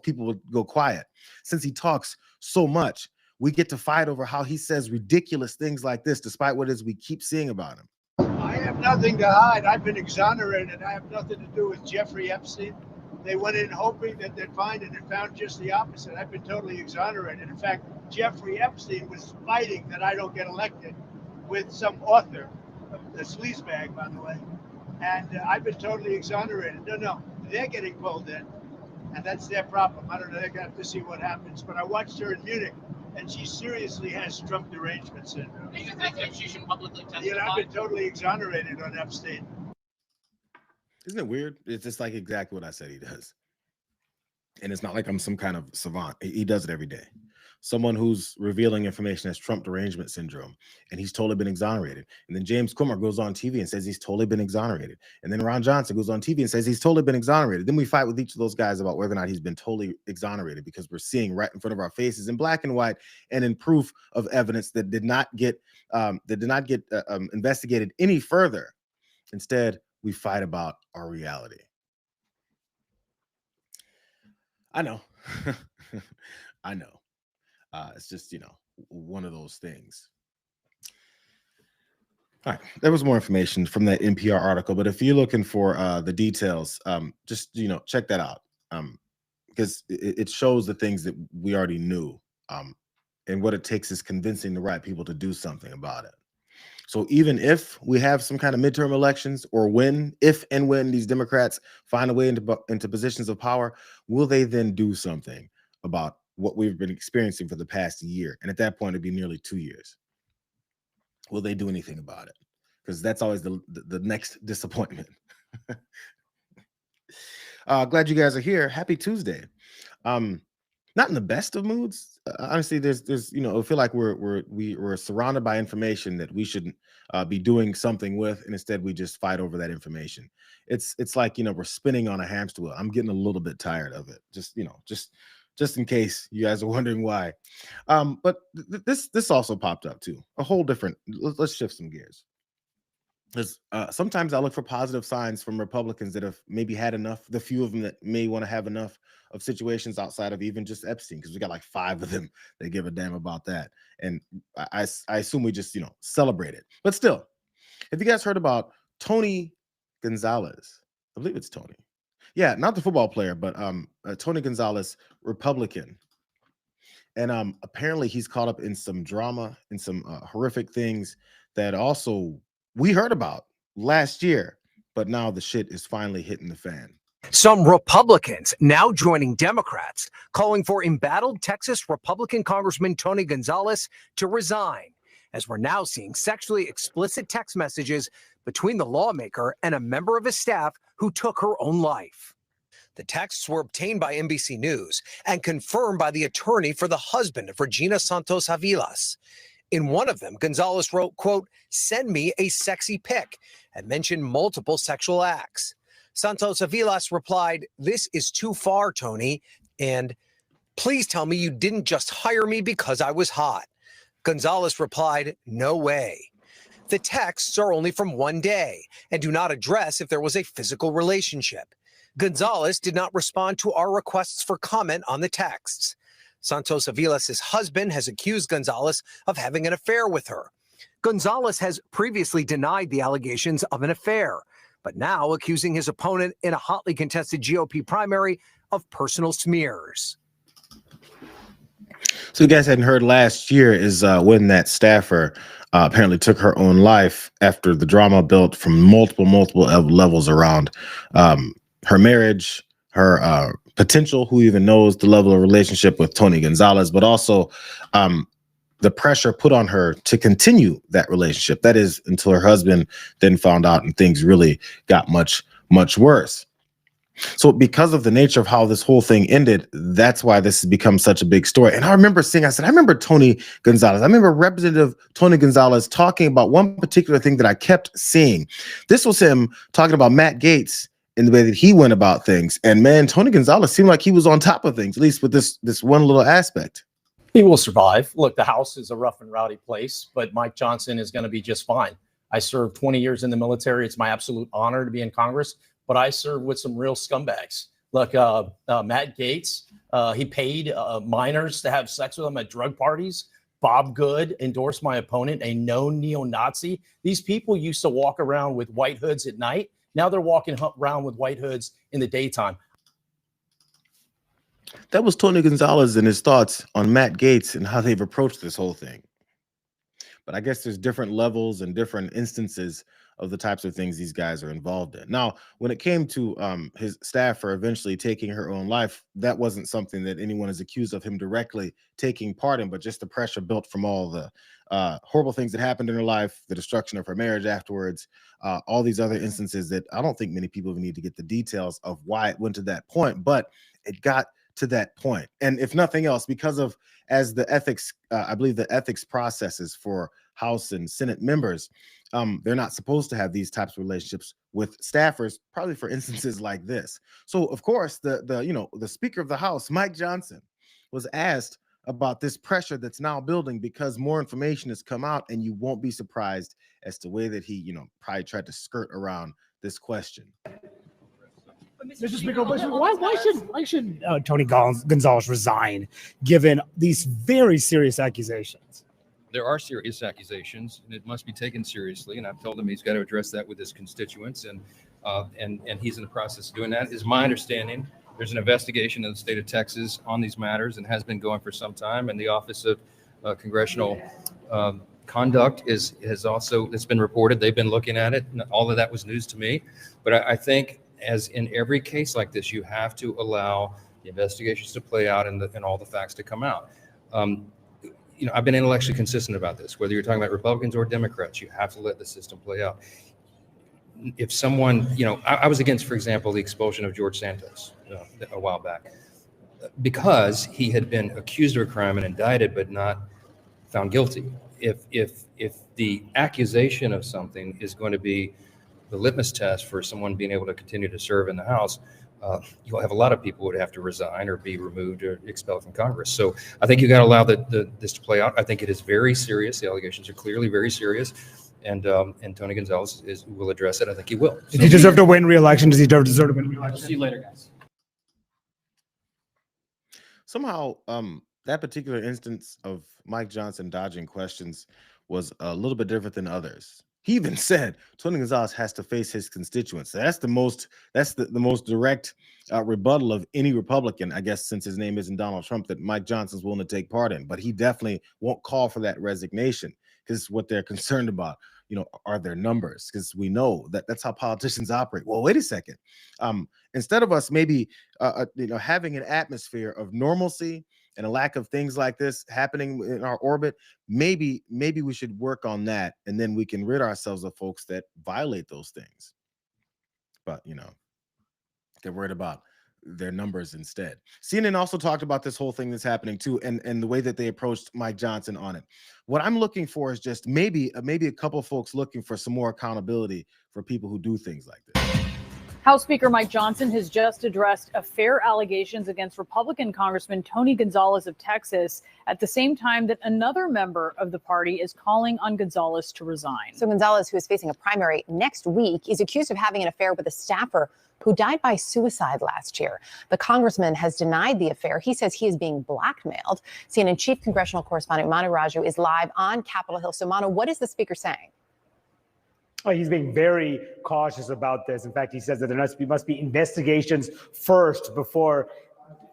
people would go quiet. Since he talks so much, we get to fight over how he says ridiculous things like this, despite what it is we keep seeing about him. I have nothing to hide. I've been exonerated. I have nothing to do with Jeffrey Epstein. They went in hoping that they'd find it and found just the opposite. I've been totally exonerated. In fact, Jeffrey Epstein was fighting that I don't get elected with some author, the sleazebag, by the way. And I've been totally exonerated. No, they're getting pulled in, and that's their problem. I don't know. They're going to have to see what happens. But I watched her in Munich and she seriously has Trump derangement syndrome. Do you think that she should publicly testify? You know, I've been totally exonerated on Epstein. Isn't it weird? It's just like exactly what I said he does. And it's not like I'm some kind of savant. He does it every day. Someone who's revealing information has Trump derangement syndrome, and he's totally been exonerated. And then James Comer goes on TV and says he's totally been exonerated. And then Ron Johnson goes on TV and says he's totally been exonerated. Then we fight with each of those guys about whether or not he's been totally exonerated, because we're seeing right in front of our faces in black and white and in proof of evidence that did not get investigated any further. Instead, we fight about our reality. I know. I know. It's just, one of those things. All right. There was more information from that NPR article, but if you're looking for the details, just, check that out. Because it shows the things that we already knew. And what it takes is convincing the right people to do something about it. So even if we have some kind of midterm elections, or if and when these Democrats find a way into positions of power, will they then do something about what we've been experiencing for the past year? And at that point, it'd be nearly 2 years. Will they do anything about it? Because that's always the next disappointment. Glad you guys are here. Happy Tuesday. Not in the best of moods. Honestly, there's I feel like we're surrounded by information that we shouldn't be doing something with, and instead we just fight over that information. It's like, we're spinning on a hamster wheel. I'm getting a little bit tired of it. Just in case you guys are wondering why. But this also popped up too. A whole different. Let's shift some gears. Because sometimes I look for positive signs from Republicans that have maybe had enough, the few of them that may want to have enough of situations outside of even just Epstein, because we got like 5 of them that give a damn about that. And I assume we just, celebrate it. But still, have you guys heard about Tony Gonzales? I believe it's Tony. Yeah, not the football player, but Tony Gonzales, Republican. And apparently he's caught up in some drama and some horrific things that also we heard about last year, but now the shit is finally hitting the fan. Some Republicans now joining Democrats, calling for embattled Texas Republican Congressman Tony Gonzales to resign, as we're now seeing sexually explicit text messages between the lawmaker and a member of his staff who took her own life. The texts were obtained by NBC News and confirmed by the attorney for the husband of Regina Santos Avilas. In one of them, Gonzales wrote, quote, "Send me a sexy pic," and mentioned multiple sexual acts. Santos Avilas replied, "This is too far, Tony," and "Please tell me you didn't just hire me because I was hot." Gonzales replied, "No way." The texts are only from one day and do not address if there was a physical relationship. Gonzales did not respond to our requests for comment on the texts. Santos Avilas' husband has accused Gonzales of having an affair with her. Gonzales has previously denied the allegations of an affair, but now accusing his opponent in a hotly contested GOP primary of personal smears. So you guys hadn't heard, last year is when that staffer apparently took her own life after the drama built from multiple levels around her marriage, her potential, who even knows the level of relationship with Tony Gonzales, but also the pressure put on her to continue that relationship. That is, until her husband then found out and things really got much worse. So because of the nature of how this whole thing ended, that's why this has become such a big story. And I remember I remember Tony Gonzales. I remember Representative Tony Gonzales talking about one particular thing that I kept seeing. This was him talking about Matt Gaetz in the way that he went about things. And man, Tony Gonzales seemed like he was on top of things, at least with this one little aspect. He will survive. Look, the House is a rough and rowdy place, but Mike Johnson is going to be just fine. I served 20 years in the military. It's my absolute honor to be in Congress, but I served with some real scumbags. Look, Matt Gaetz, he paid minors to have sex with him at drug parties. Bob Good endorsed my opponent, a known neo-Nazi. These people used to walk around with white hoods at night. Now they're walking around with white hoods in the daytime. That was Tony Gonzales and his thoughts on Matt Gaetz and how they've approached this whole thing. But I guess there's different levels and different instances of the types of things these guys are involved in. Now, when it came to his staffer eventually taking her own life, that wasn't something that anyone is accused of him directly taking part in, but just the pressure built from all the horrible things that happened in her life, the destruction of her marriage afterwards, all these other instances that I don't think many people even need to get the details of why it went to that point, but it got to that point. And if nothing else, because of, as the ethics, I believe the ethics processes for House and Senate members, they're not supposed to have these types of relationships with staffers, probably for instances like this. So of course, the Speaker of the House, Mike Johnson, was asked about this pressure that's now building because more information has come out, and you won't be surprised as to the way that he, probably tried to skirt around this question. Mr. Speaker, why should Tony Gonzales resign given these very serious accusations? There are serious accusations, and it must be taken seriously. And I've told him he's got to address that with his constituents, and he's in the process of doing that. Is my understanding. There's an investigation in the state of Texas on these matters, and has been going for some time. And the Office of Congressional Conduct has also, it's been reported. They've been looking at it. And all of that was news to me. But I think, as in every case like this, you have to allow the investigations to play out and all the facts to come out. I've been intellectually consistent about this. Whether you're talking about Republicans or Democrats, you have to let the system play out. If someone, I was against, for example, the expulsion of George Santos a while back, because he had been accused of a crime and indicted, but not found guilty. If the accusation of something is going to be the litmus test for someone being able to continue to serve in the House, you'll have a lot of people who would have to resign or be removed or expelled from Congress. So I think you got to allow this to play out. I think it is very serious. The allegations are clearly very serious, and Tony Gonzales will address it. I think he will. Does he deserve to win re-election? Does he deserve to win re-election? See you later, guys. Somehow, that particular instance of Mike Johnson dodging questions was a little bit different than others. He even said Tony Gonzales has to face his constituents. That's the most direct rebuttal of any Republican, I guess, since his name isn't Donald Trump, that Mike Johnson's willing to take part in. But he definitely won't call for that resignation, because what they're concerned about, are their numbers, because we know that that's how politicians operate. Well, wait a second. Instead of us maybe having an atmosphere of normalcy and a lack of things like this happening in our orbit, maybe we should work on that, and then we can rid ourselves of folks that violate those things. But they're worried about their numbers instead. CNN also talked about this whole thing that's happening too, and the way that they approached Mike Johnson on it. What I'm looking for is just maybe a couple of folks looking for some more accountability for people who do things like this. House Speaker Mike Johnson has just addressed affair allegations against Republican Congressman Tony Gonzales of Texas at the same time that another member of the party is calling on Gonzales to resign. So Gonzales, who is facing a primary next week, is accused of having an affair with a staffer who died by suicide last year. The congressman has denied the affair. He says he is being blackmailed. CNN chief congressional correspondent Manu Raju is live on Capitol Hill. So Manu, what is the speaker saying? He's being very cautious about this. In fact, he says that there must be investigations first before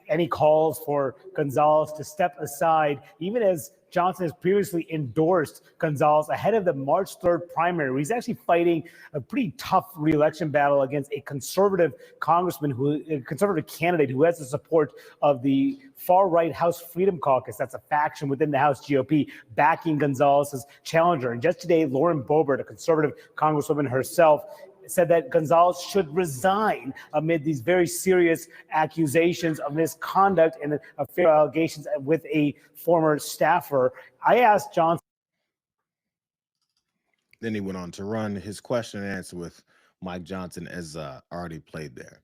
any calls for Gonzales to step aside, even as Johnson has previously endorsed Gonzales ahead of the March 3rd primary, where he's actually fighting a pretty tough re-election battle against a conservative conservative candidate who has the support of the far-right House Freedom Caucus. That's a faction within the House GOP backing Gonzales' challenger. And just today, Lauren Boebert, a conservative congresswoman herself, said that Gonzales should resign amid these very serious accusations of misconduct and affair allegations with a former staffer. I asked Johnson. Then he went on to run his question and answer with Mike Johnson, as already played there.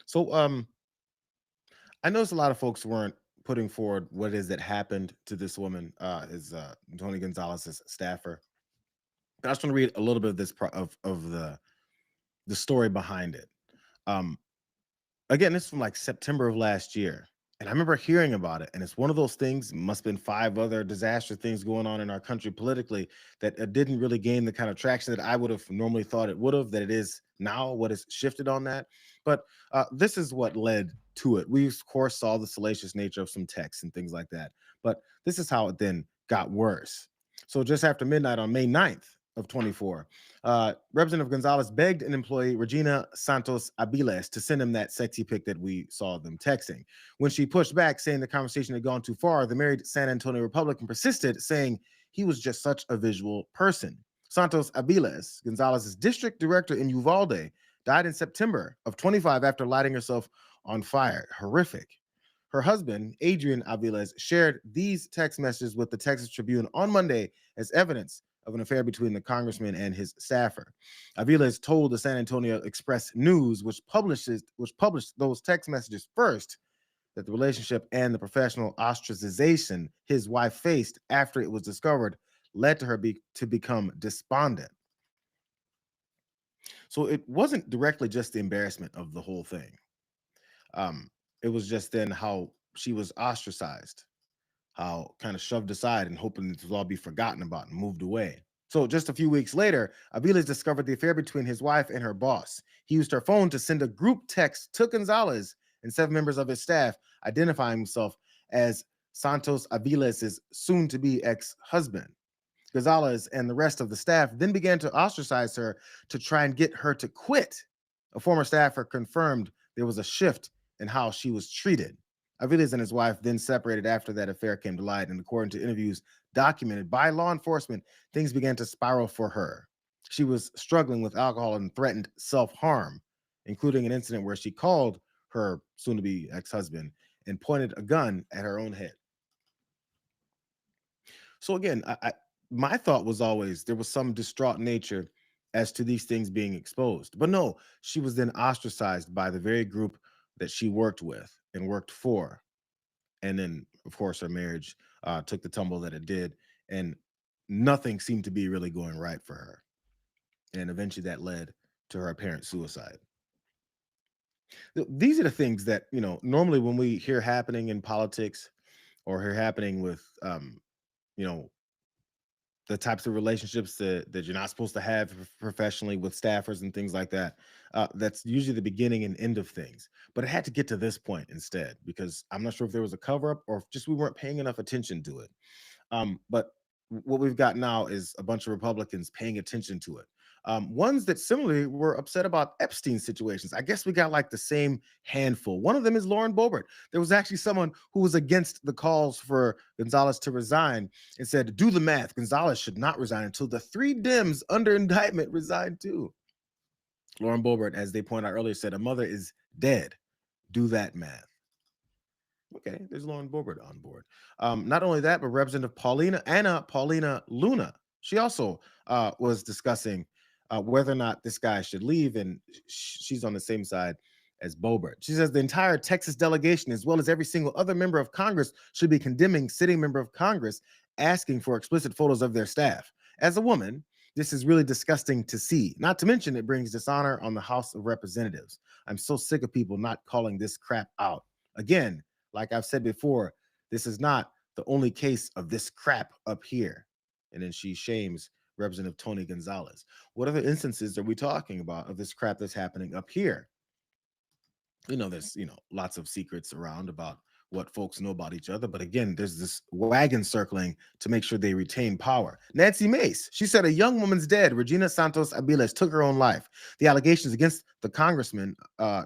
So I noticed a lot of folks weren't putting forward what it is that happened to this woman, is Tony Gonzales' staffer. But I just want to read a little bit of this of the story behind it. Again, this is from like September of last year. And I remember hearing about it. And it's one of those things, must have been 5 other disaster things going on in our country politically, that didn't really gain the kind of traction that I would have normally thought it would have, that it is now, what has shifted on that. But this is what led to it. We, of course, saw the salacious nature of some texts and things like that. But this is how it then got worse. So just after midnight on May 9th, of 24. Representative Gonzales begged an employee, Regina Santos Abiles, to send him that sexy pic that we saw them texting. When she pushed back, saying the conversation had gone too far, the married San Antonio Republican persisted, saying he was just such a visual person. Santos Abiles, Gonzales' district director in Uvalde, died in September of 25 after lighting herself on fire. Horrific. Her husband, Adrian Aviles, shared these text messages with the Texas Tribune on Monday as evidence of an affair between the congressman and his staffer. Aviles told the San Antonio Express News, which published those text messages first, that the relationship and the professional ostracization his wife faced after it was discovered led to her to become despondent. So it wasn't directly just the embarrassment of the whole thing. It was just then how she was ostracized, how kind of shoved aside and hoping it would all be forgotten about and moved away. So just a few weeks later, Aviles discovered the affair between his wife and her boss. He used her phone to send a group text to Gonzales and 7 members of his staff, identifying himself as Santos Aviles' soon-to-be ex-husband. Gonzales and the rest of the staff then began to ostracize her to try and get her to quit. A former staffer confirmed there was a shift in how she was treated. Aviles and his wife then separated after that affair came to light, and according to interviews documented by law enforcement, things began to spiral for her. She was struggling with alcohol and threatened self-harm, including an incident where she called her soon-to-be ex-husband and pointed a gun at her own head. So again, my thought was always there was some distraught nature as to these things being exposed. But no, she was then ostracized by the very group that she worked with and worked for. And then, of course, her marriage took the tumble that it did, and nothing seemed to be really going right for her. And eventually that led to her apparent suicide. These are the things that, normally when we hear happening in politics or hear happening with, the types of relationships that you're not supposed to have professionally with staffers and things like that. That's usually the beginning and end of things. But it had to get to this point instead, because I'm not sure if there was a cover up or if just we weren't paying enough attention to it. But what we've got now is a bunch of Republicans paying attention to it. Ones that similarly were upset about Epstein situations. I guess we got like the same handful. One of them is Lauren Boebert. There was actually someone who was against the calls for Gonzales to resign and said, do the math. Gonzales should not resign until the 3 Dems under indictment resign too. Lauren Boebert, as they pointed out earlier, said a mother is dead. Do that math. Okay, there's Lauren Boebert on board. Not only that, but Representative Paulina Luna, she also was discussing whether or not this guy should leave, and she's on the same side as Boebert. She says the entire Texas delegation, as well as every single other member of Congress, should be condemning sitting member of Congress asking for explicit photos of their staff. As a woman, this is really disgusting to see. Not to mention it brings dishonor on the House of Representatives. I'm so sick of people not calling this crap out. Again, like I've said before, this is not the only case of this crap up here. And then she shames Representative Tony Gonzales. What other instances are we talking about of this crap that's happening up here? There's, lots of secrets around about what folks know about each other. But again, there's this wagon circling to make sure they retain power. Nancy Mace, she said a young woman's dead. Regina Santos Abiles took her own life. The allegations against the congressman,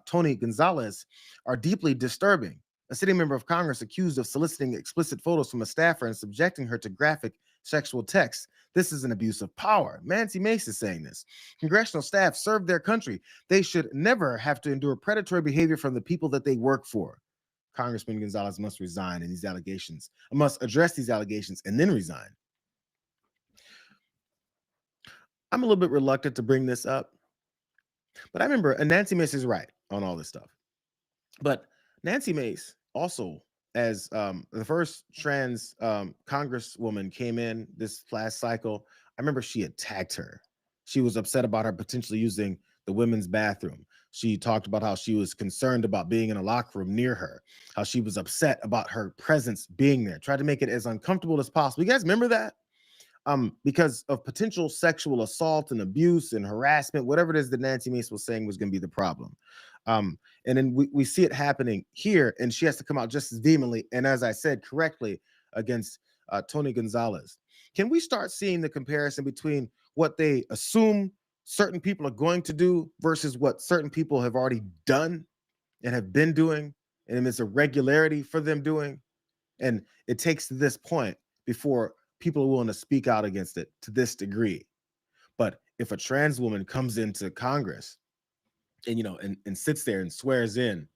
Tony Gonzales, are deeply disturbing. A sitting member of Congress accused of soliciting explicit photos from a staffer and subjecting her to graphic sexual texts. This is an abuse of power. Nancy Mace is saying this. Congressional staff serve their country. They should never have to endure predatory behavior from the people that they work for. Congressman Gonzales must resign and must address these allegations and then resign. I'm a little bit reluctant to bring this up, but I remember, and Nancy Mace is right on all this stuff, but Nancy Mace also, as the first trans congresswoman came in this last cycle, I remember she attacked her. She was upset about her potentially using the women's bathroom. She talked about how she was concerned about being in a locker room near her, how she was upset about her presence being there, tried to make it as uncomfortable as possible. You guys remember that? Because of potential sexual assault and abuse and harassment, whatever it is that Nancy Mace was saying was going to be the problem. And then we see it happening here, and she has to come out just as vehemently, and as I said correctly, against Tony Gonzales. Can we start seeing the comparison between what they assume certain people are going to do versus what certain people have already done and have been doing, and it's a regularity for them doing. And it takes to this point before people are willing to speak out against it to this degree. But if a trans woman comes into Congress and, and sits there and swears in,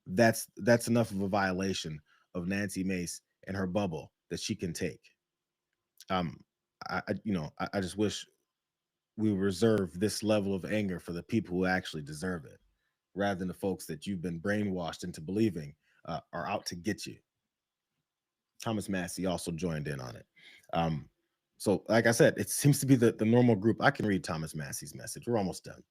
that's enough of a violation of Nancy Mace and her bubble that she can take. I just wish we reserve this level of anger for the people who actually deserve it, rather than the folks that you've been brainwashed into believing are out to get you. Thomas Massey also joined in on it. So like I said, it seems to be the normal group. I can read Thomas Massey's message. We're almost done.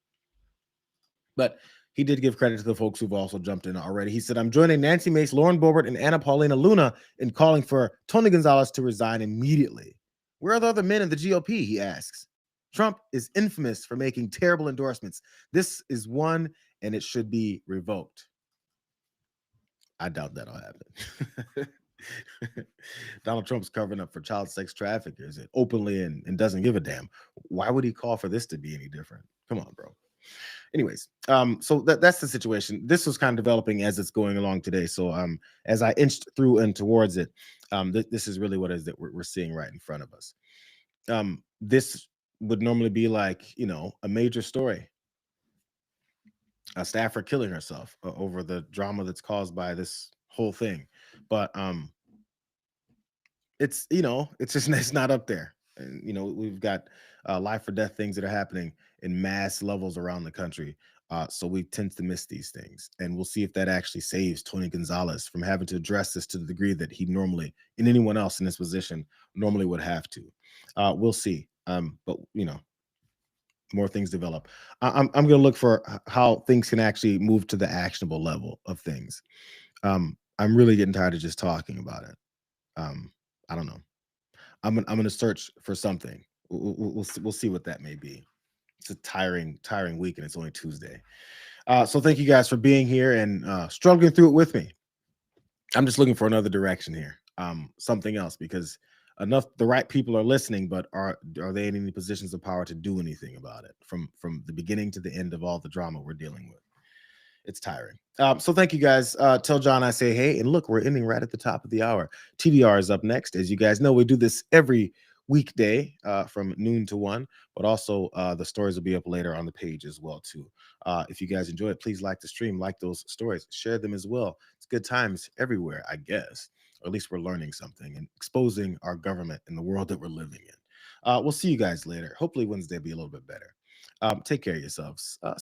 But he did give credit to the folks who've also jumped in already. He said, I'm joining Nancy Mace, Lauren Boebert, and Anna Paulina Luna in calling for Tony Gonzales to resign immediately. Where are the other men in the GOP, he asks. Trump is infamous for making terrible endorsements. This is one, and it should be revoked. I doubt that'll happen. Donald Trump's covering up for child sex traffickers openly and doesn't give a damn. Why would he call for this to be any different? Come on, bro. Anyways, so that's the situation. This was kind of developing as it's going along today. So as I inched through and towards it, this is really what it is that we're seeing right in front of us. This would normally be like, a major story. A staffer killing herself over the drama that's caused by this whole thing. But it's it's not up there. And we've got life or death things that are happening in mass levels around the country. So we tend to miss these things, and we'll see if that actually saves Tony Gonzales from having to address this to the degree that he normally, and anyone else in this position normally would have to. We'll see. But more things develop. I'm going to look for how things can actually move to the actionable level of things. I'm really getting tired of just talking about it. I don't know. I'm going to search for something. We'll see what that may be. It's a tiring week, and it's only Tuesday. So thank you guys for being here and struggling through it with me. I'm just looking for another direction here. Something else, because the right people are listening, but are they in any positions of power to do anything about it from the beginning to the end of all the drama we're dealing with? It's tiring. So thank you guys. Tell John I say hey, and look, we're ending right at the top of the hour. TDR is up next. As you guys know, we do this every weekday from noon to 1, but also the stories will be up later on the page as well too. If you guys enjoy it, please like the stream, like those stories, share them as well. It's good times everywhere, I guess. Or at least we're learning something and exposing our government in the world that we're living in. We'll see you guys later. Hopefully Wednesday will be a little bit better. Take care of yourselves.